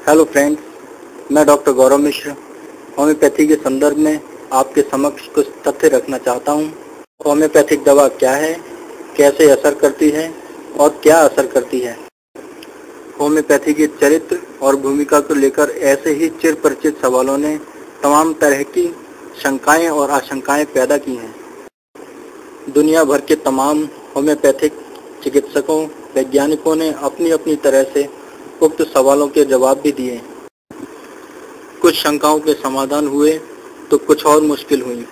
Hello friends, मैं doctor गौरव मिश्र homeopathy के संदर्भ में आपके समक्ष कुछ तथ्य रखना चाहता हूं। होम्योपैथिक दवा क्या है, कैसे असर करती है और क्या असर करती है। होम्योपैथी के चरित्र और भूमिका को लेकर ऐसे ही चिर परिचित सवालों ने तमाम तरह की शंकाएं और आशंकाएं पैदा की हैं। दुनिया भर के तमाम होम्योपैथिक चिकित्सकों, वैज्ञानिकों ने अपनी अपनी तरह से उक्त सवालों के जवाब भी दिए। कुछ शंकाओं के समाधान हुए तो कुछ और मुश्किल हुई।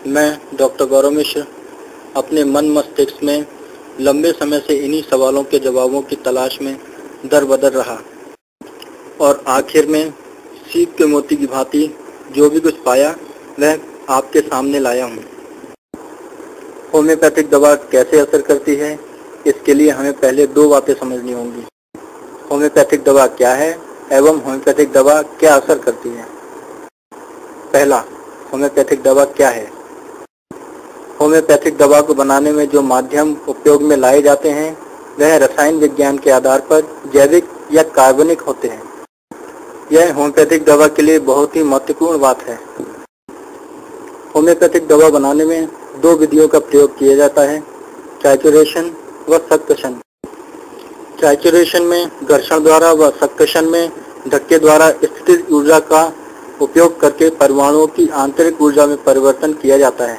मैं डॉक्टर गौरव मिश्र अपने मन मस्तिष्क में लंबे समय से इन्हीं सवालों के जवाबों की तलाश में दर बदर रहा और आखिर में सीप के मोती की भांति जो भी कुछ पाया वह आपके सामने लाया हूँ। होम्योपैथिक दवा कैसे असर करती है, इसके लिए हमें पहले दो बातें समझनी होंगी। होम्योपैथिक दवा क्या है एवं होम्योपैथिक दवा क्या असर करती है। पहला, होम्योपैथिक दवा क्या है। होम्योपैथिक दवा को बनाने में जो माध्यम उपयोग में लाए जाते हैं वह रसायन विज्ञान के आधार पर जैविक या कार्बनिक होते हैं। यह होम्योपैथिक दवा के लिए बहुत ही महत्वपूर्ण बात है। होम्योपैथिक दवा बनाने में दो विधियों का प्रयोग किया जाता है, ट्राइचुरेशन व सक्शन। ट्राइचुरेशन में घर्षण द्वारा व सक्शन में धक्के द्वारा स्थितिज ऊर्जा का उपयोग करके परमाणुओं की आंतरिक ऊर्जा में परिवर्तन किया जाता है।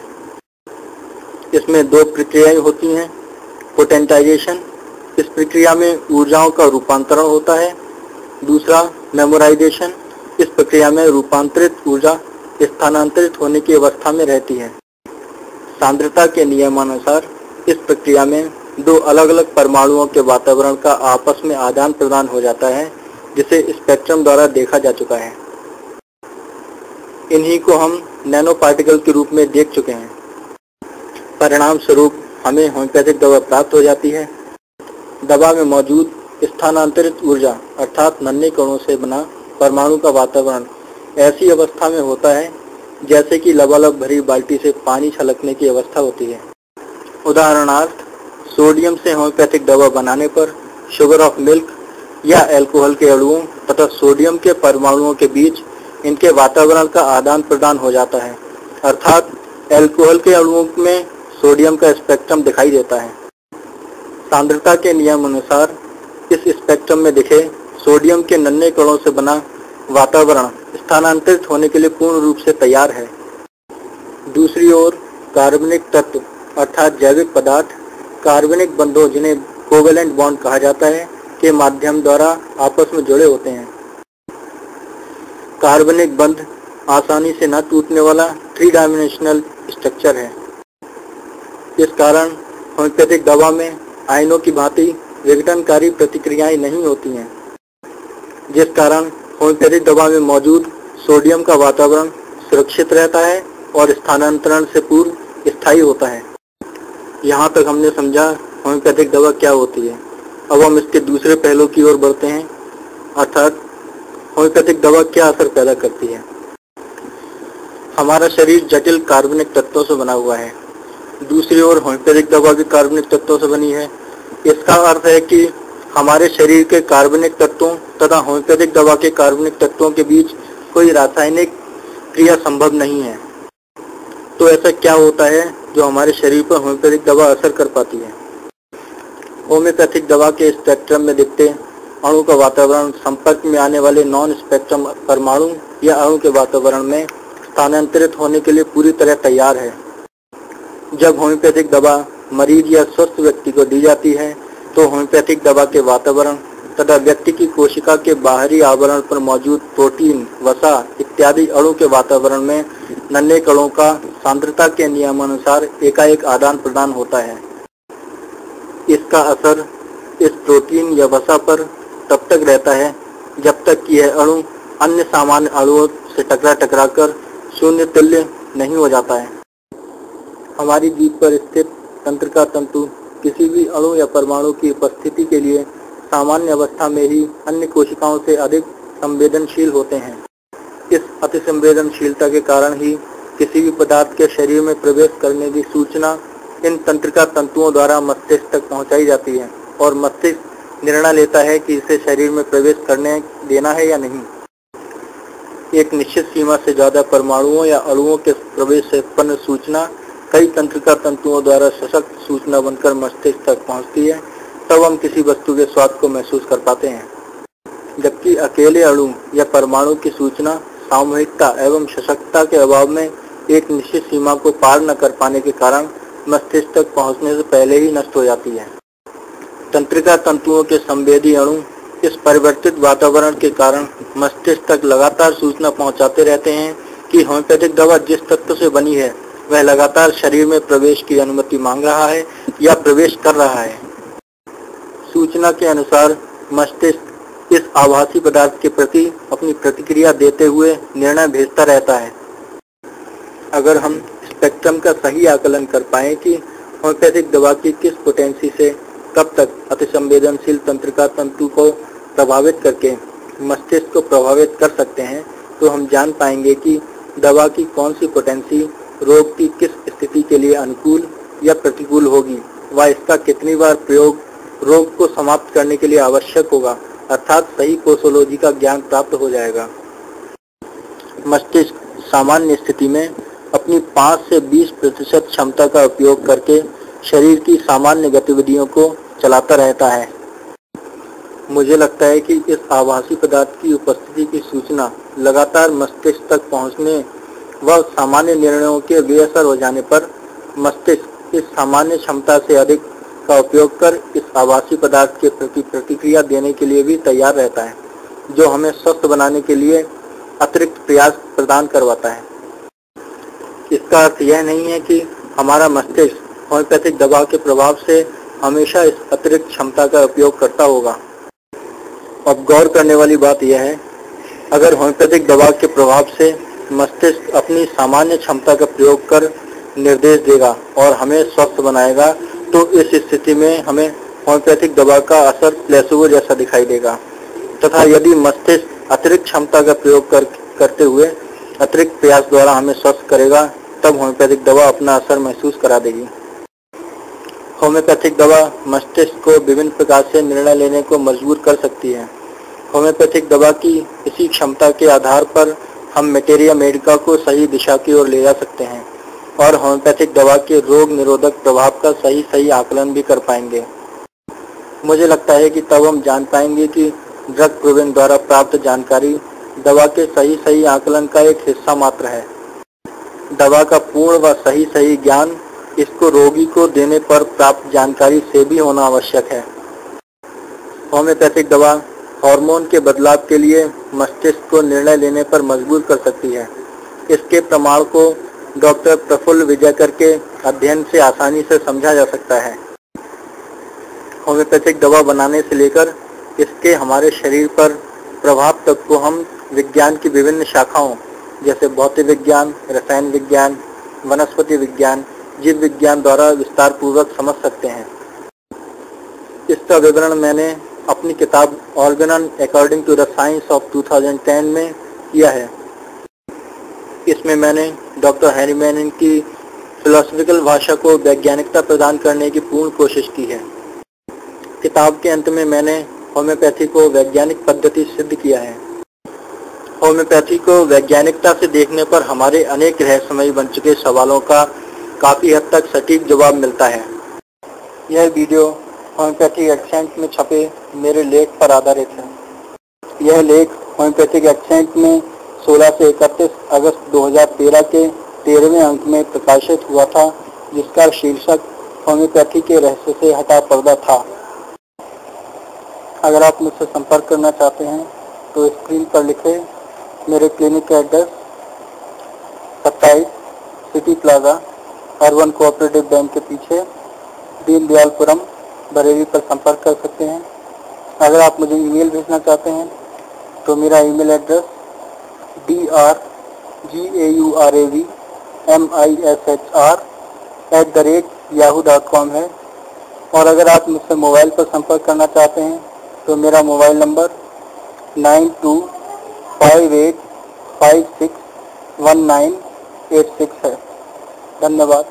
इसमें दो प्रक्रियाएं होती हैं। पोटेंटाइजेशन, इस प्रक्रिया में ऊर्जाओं का रूपांतरण होता है। दूसरा, मेमोराइजेशन, इस प्रक्रिया में रूपांतरित ऊर्जा स्थानांतरित होने की अवस्था में रहती है। सांद्रता के नियमानुसार इस प्रक्रिया में दो अलग अलग परमाणुओं के वातावरण का आपस में आदान प्रदान हो जाता है, जिसे स्पेक्ट्रम द्वारा देखा जा चुका है। इन्हीं को हम नैनो पार्टिकल के रूप में देख चुके हैं। परिणाम स्वरूप हमें होम्योपैथिक दवा प्राप्त हो जाती है। दवा में मौजूद स्थानांतरित ऊर्जा अर्थात नन्हे कणों से बना परमाणु का वातावरण ऐसी अवस्था में होता है जैसे कि लबालब भरी बाल्टी से पानी छलकने की अवस्था होती है। उदाहरणार्थ, सोडियम से होम्योपैथिक दवा बनाने पर शुगर ऑफ मिल्क या अल्कोहल के अणुओं तथा सोडियम के परमाणुओं के बीच इनके वातावरण का आदान प्रदान हो जाता है, अर्थात अल्कोहल के अणुओं में सोडियम का स्पेक्ट्रम दिखाई देता है। सांद्रता के नियम अनुसार इस स्पेक्ट्रम में दिखे सोडियम के नन्हे कणों से बना वातावरण स्थानांतरित होने के लिए पूर्ण रूप से तैयार है। दूसरी ओर कार्बनिक तत्व अर्थात जैविक पदार्थ कार्बनिक बंधों, जिन्हें कोवेलेंट बॉन्ड कहा जाता है, के माध्यम द्वारा आपस में जुड़े होते हैं। कार्बनिक बंध आसानी से न टूटने वाला 3 डायमेंशनल स्ट्रक्चर है। इस कारण होम्योपैथिक दवा में आयनों की भांति विघटनकारी प्रतिक्रियाएं नहीं होती हैं, जिस कारण होम्योपैथिक दवा में मौजूद सोडियम का वातावरण सुरक्षित रहता है और स्थानांतरण से पूर्व स्थायी होता है। यहाँ तक हमने समझा होम्योपैथिक दवा क्या होती है। अब हम इसके दूसरे पहलू की ओर बढ़ते हैं, अर्थात होम्योपैथिक दवा क्या असर पैदा करती है। हमारा शरीर जटिल कार्बनिक तत्वों से बना हुआ है। दूसरी ओर होम्योपैथिक दवा भी कार्बनिक तत्वों से बनी है। इसका अर्थ है कि हमारे शरीर के कार्बनिक तत्वों तथा होम्योपैथिक दवा के कार्बनिक तत्वों के बीच कोई रासायनिक क्रिया संभव नहीं है। तो ऐसा क्या होता है जो हमारे शरीर पर होम्योपैथिक दवा असर कर पाती है। होम्योपैथिक दवा के स्पेक्ट्रम में दिखते अणु का वातावरण संपर्क में आने वाले नॉन स्पेक्ट्रम परमाणु या अणु के वातावरण में स्थानांतरित होने के लिए पूरी तरह तैयार है। जब होम्योपैथिक दवा मरीज या स्वस्थ व्यक्ति को दी जाती है तो होम्योपैथिक दवा के वातावरण तथा व्यक्ति की कोशिका के बाहरी आवरण पर मौजूद प्रोटीन, वसा इत्यादि अणु के वातावरण में नन्हे कणों का सांद्रता के नियमानुसार एकाएक आदान प्रदान होता है। इसका असर इस प्रोटीन या वसा पर तब तक रहता है जब तक कि यह अणु अन्य सामान्य अणुओं से टकरा कर शून्य तुल्य नहीं हो जाता है। हमारी जीभ पर स्थित तंत्रिका तंतु किसी भी अणु या परमाणु की उपस्थिति के लिए सामान्य अवस्था में ही अन्य कोशिकाओं से अधिक संवेदनशील होते हैं। इस अतिसंवेदनशीलता के कारण ही किसी भी पदार्थ के शरीर में प्रवेश करने की सूचना इन तंत्रिका तंतुओं द्वारा मस्तिष्क तक पहुंचाई जाती है और मस्तिष्क निर्णय लेता है कि इसे शरीर में प्रवेश करने देना है या नहीं। एक निश्चित सीमा से ज़्यादा परमाणुओं या अणुओं के प्रवेश से उत्पन्न सूचना कई तंत्रिका तंतुओं द्वारा सशक्त सूचना बनकर मस्तिष्क तक पहुंचती है, तब हम किसी वस्तु के स्वाद को महसूस कर पाते हैं। जबकि अकेले अणु या परमाणु की सूचना सामूहिकता एवं सशक्तता के अभाव में एक निश्चित सीमा को पार न कर पाने के कारण मस्तिष्क तक पहुंचने से पहले ही नष्ट हो जाती है। तंत्रिका तंतुओं के संवेदी अणु इस परिवर्तित वातावरण के कारण मस्तिष्क तक लगातार सूचना पहुंचाते रहते हैं कि होम्योपैथिक दवा जिस तत्व से बनी है वह लगातार शरीर में प्रवेश की अनुमति मांग रहा है या प्रवेश कर रहा है। सूचना के अनुसार मस्तिष्क इस आभासी पदार्थ के प्रति अपनी प्रतिक्रिया देते हुए निर्णय भेजता रहता है। अगर हम स्पेक्ट्रम का सही आकलन कर पाएं कि होम्योपैथिक दवा की किस पोटेंसी से कब तक अतिसंवेदनशील तंत्रिका तंतु को प्रभावित करके मस्तिष्क को प्रभावित कर सकते हैं, तो हम जान पाएंगे कि दवा की कौन सी पोटेंसी रोग की किस स्थिति के लिए अनुकूल या प्रतिकूल होगी व इसका कितनी बार प्रयोग रोग को समाप्त करने के लिए आवश्यक होगा, अर्थात सही पोसोलॉजी का ज्ञान प्राप्त हो जाएगा। मस्तिष्क सामान्य स्थिति में अपनी 5 से 20% क्षमता का उपयोग करके शरीर की सामान्य गतिविधियों को चलाता रहता है। मुझे लगता है कि इस आभासी पदार्थ की उपस्थिति की सूचना लगातार मस्तिष्क तक पहुंचने व सामान्य निर्णयों के बेअसर हो जाने पर मस्तिष्क इस सामान्य क्षमता से अधिक का उपयोग कर इस आभासी पदार्थ के प्रति प्रतिक्रिया देने के लिए भी तैयार रहता है, जो हमें स्वस्थ बनाने के लिए अतिरिक्त प्रयास प्रदान करवाता है। इसका अर्थ यह नहीं है कि हमारा मस्तिष्क होम्योपैथिक दवा के प्रभाव से हमेशा इस अतिरिक्त क्षमता का उपयोग करता होगा। अब गौर करने वाली बात यह है, अगर होम्योपैथिक दवा के प्रभाव से मस्तिष्क अपनी सामान्य क्षमता का प्रयोग कर निर्देश देगा और हमें स्वस्थ बनाएगा, तो इस स्थिति में हमें होम्योपैथिक दवा का असर प्लेसिबो जैसा दिखाई देगा। तथा यदि मस्तिष्क अतिरिक्त क्षमता का प्रयोग करते हुए अतिरिक्त प्रयास द्वारा हमें स्वस्थ करेगा, तब होम्योपैथिक दवा अपना असर महसूस करा देगी। होम्योपैथिक दवा मस्तिष्क को विभिन्न प्रकार से निर्णय लेने को मजबूर कर सकती है। होम्योपैथिक दवा की इसी क्षमता के आधार पर हम मेटेरिया मेडिका को सही दिशा की ओर ले जा सकते हैं और होम्योपैथिक दवा के रोग निरोधक प्रभाव का सही आकलन भी कर पाएंगे। मुझे लगता है कि तब हम जान पाएंगे कि ड्रग प्रोवेन द्वारा प्राप्त जानकारी दवा के सही आकलन का एक हिस्सा मात्र है। दवा का पूर्ण व सही ज्ञान इसको रोगी को देने पर प्राप्त जानकारी से भी होना आवश्यक है। होम्योपैथिक दवा हार्मोन के बदलाव के लिए मस्तिष्क को निर्णय लेने पर मजबूर कर सकती है। इसके प्रमाण को डॉक्टर प्रफुल्ल विजयकर के अध्ययन से आसानी से समझा जा सकता है। होम्योपैथिक दवा बनाने से लेकर इसके हमारे शरीर पर प्रभाव तक को हम विज्ञान की विभिन्न शाखाओं जैसे भौतिक विज्ञान, रसायन विज्ञान, वनस्पति विज्ञान, जीव विज्ञान द्वारा विस्तार पूर्वक समझ सकते हैं। इसका विवरण मैंने अपनी किताब Organon according to the science of 2010 में किया है। इसमें मैंने डॉक्टर हैरी मैनन की फिलोसॉफिकल भाषा को वैज्ञानिकता प्रदान करने की पूर्ण कोशिश की है। किताब के अंत में मैंने होम्योपैथी को वैज्ञानिक पद्धति सिद्ध किया है। होम्योपैथी को वैज्ञानिकता से देखने पर हमारे अनेक रहस्यमयी बन चुके सवालों का काफ़ी हद तक सटीक जवाब मिलता है। यह वीडियो होम्योपैथिक एक्सेंट में छपे मेरे लेख पर आधारित है। यह लेख होम्योपैथिक एक्सेंट में 16 से 31 अगस्त 2013 के 13वें अंक में प्रकाशित हुआ था, जिसका शीर्षक होम्योपैथी के रहस्य से हटा पर्दा था। अगर आप मुझसे संपर्क करना चाहते हैं तो स्क्रीन पर लिखे मेरे क्लिनिक का address 27 city plaza urban cooperative bank के पीछे दीनदयालपुरम बरेली पर संपर्क कर सकते हैं। अगर आप मुझे ईमेल भेजना चाहते हैं तो मेरा ईमेल एड्रेस drgauravishr@yahoo.com है। और अगर आप मुझसे मोबाइल पर संपर्क करना चाहते हैं तो मेरा मोबाइल नंबर 9258561986 है। धन्यवाद।